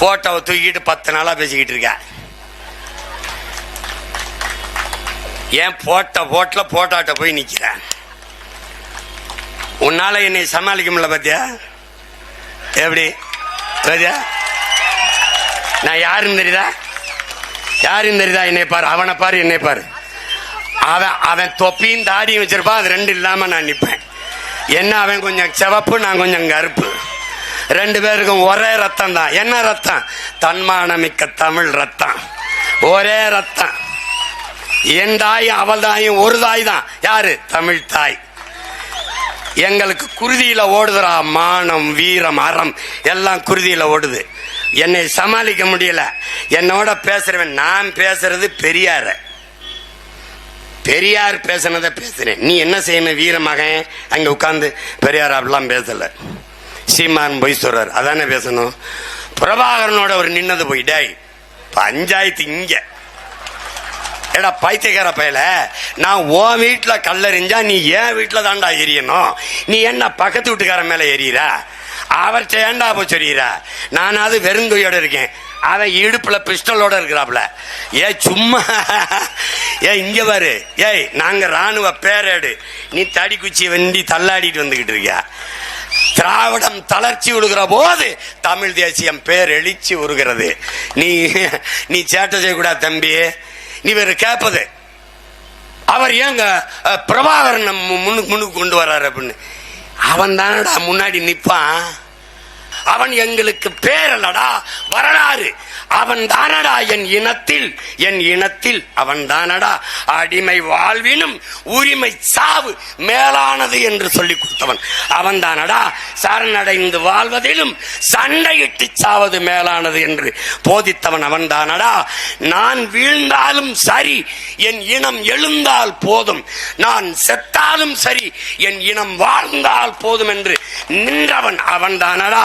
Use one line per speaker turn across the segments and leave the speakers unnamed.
போட்டோவை தூக்கிட்டு 10 நாளா பேசிக்கிட்டு இருக்க. ஏன் போட்டாட்ட போய் நிக்கிற? உன்னால என்னை சமாளிக்க முடியல பாத்தியா? எப்படி பாத்தியா? நான் யாருன்னு தெரியுதா? என்னை பாரு, அவனை பாரு, என்னை பாரு. அவன் தொப்பியும் தாடியும் வச்சிருப்பான், அது 2 இல்லாம நான் நிப்பேன். என்ன அவன் கொஞ்சம் சிவப்பு, நான் கொஞ்சம் கருப்பு. 2 பேருக்கும் ஒரே ரத்தம் தான். என்ன ரத்தம்? தன்மானமிக்க தமிழ் ரத்தம். ஒரே ரத்தம். என் தாயும் அவள் தாயும் ஒரு தாய் தான். யாரு? தமிழ் தாய். எங்களுக்கு குருதியில ஓடுதுரா மானம், வீரம், அறம் எல்லாம் குருதியில ஓடுது. என்னை சமாளிக்க முடியல. என்னோட பேசுறவன், நான் பேசுறது பெரியார் பேசினதை பேசுறேன். நீ என்ன செய்யணும்? வீரமகன் அங்க உட்கார்ந்து பெரியார் அப்படிலாம் பேசல. சீமான் பொய் சொல்றார், அதானே பேசணும். பிரபாகரனோட ஒரு நின்னது போய், டேய் பஞ்சாயத்து இங்க ஏடா பைத்தியக்கார பயல, நான் உன் வீட்டுல கல்லறிஞ்சா நீ என் வீட்டுல தாண்டா எரியணும். நீ என்ன பக்கத்து வீட்டுக்கார மேல எரியற? அவர்கிட்ட ஏண்டா போய் சொல்லிடுற? நானாவது வெறுங்கையோட இருக்கேன், அவன் இடுப்புல பிஸ்டலோட இருக்கிறாப்ல. சும்மா இங்க பாரு, நாங்க ராணுவ பேரேடு, நீ தடி குச்சி வண்டி தள்ளாடிட்டு வந்துகிட்டு இருக்க. திராவிடம் தளர்ச்சி விடுகிற போது தமிழ் தேசியம் பேர் எழுச்சி உருகிறது. நீ சேட்டை செய்யக்கூடாது தம்பி. நீ வேறு கேட்பது, அவர் ஏங்க பிரபாகரன் முன்னுக்கு கொண்டு வர்றாரு அப்படின்னு. அவன் தானடா முன்னாடி நிப்பான். அவன் எங்களுக்கு பேரல்லடா, வரலாறு. அவன் தானடா என் இனத்தில் அவன் தானடா அடிமை வாழ்வினும் உரிமை சாவு மேலானது என்று சொல்லிக் கொடுத்தவன். அவன் தானடா சரணடைந்து வாழ்வதிலும் சண்டையிட்டு சாவது மேலானது என்று போதித்தவன். அவன் தானடா நான் வீழ்ந்தாலும் சரி என் இனம் எழுந்தால் போதும், நான் செத்தாலும் சரி என் இனம் வாழ்ந்தால் போதும் என்று நின்றவன். அவன் தானடா,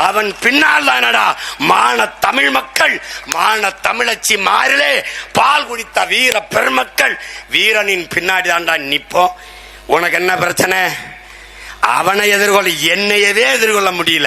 அவன் பின்னால் தானடா மான தமிழ் மக்கள், மான தமிழச்சி மாறிலே பால் குடித்த வீர பெருமக்கள். வீரனின் பின்னாடி தாண்டா நிப்போம். உனக்கு என்ன பிரச்சனை? அவனை எதிர்கொள்ள, என்னையவே எதிர்கொள்ள முடியல.